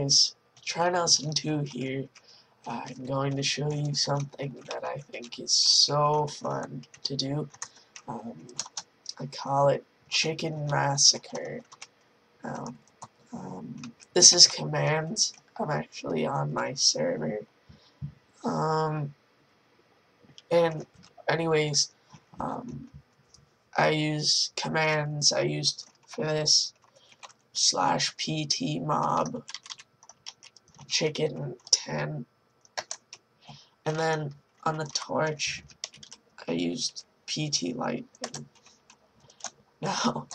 guys, Try Nelson 2 here. I'm going to show you something that I think is so fun to do. I call it Chicken Massacre. Now, this is commands. I'm actually on my server. And anyways, I use commands I used for this /pt mob chicken 10, and then on the torch I used pt lightning. Now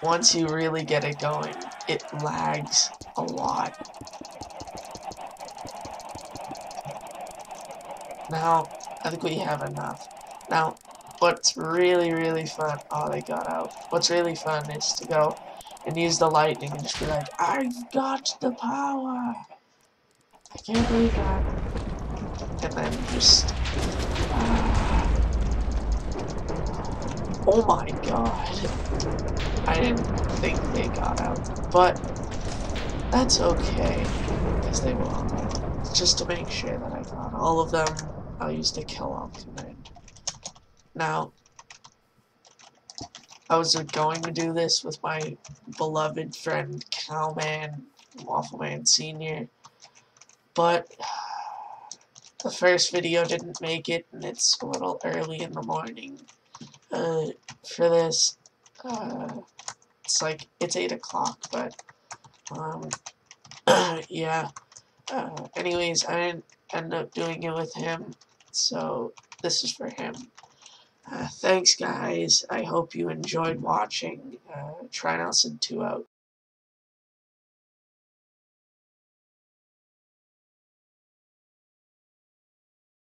once you really get it going, it lags a lot. Now I think we have enough. Now what's really fun, oh, they got out. What's really fun is to go and use the lightning and just be like, I've got the power! I can't believe that. And then just... oh my god. I didn't think they got out. But that's okay, because they will. Just to make sure that I got all of them, I'll use the kill all command. Now, I was going to do this with my beloved friend Cowman, Waffleman Sr., but the first video didn't make it, and it's a little early in the morning for this. It's 8 o'clock, but yeah. Anyways, I didn't end up doing it with him, so this is for him. Thanks, guys. I hope you enjoyed watching. Try Nelson 2 out.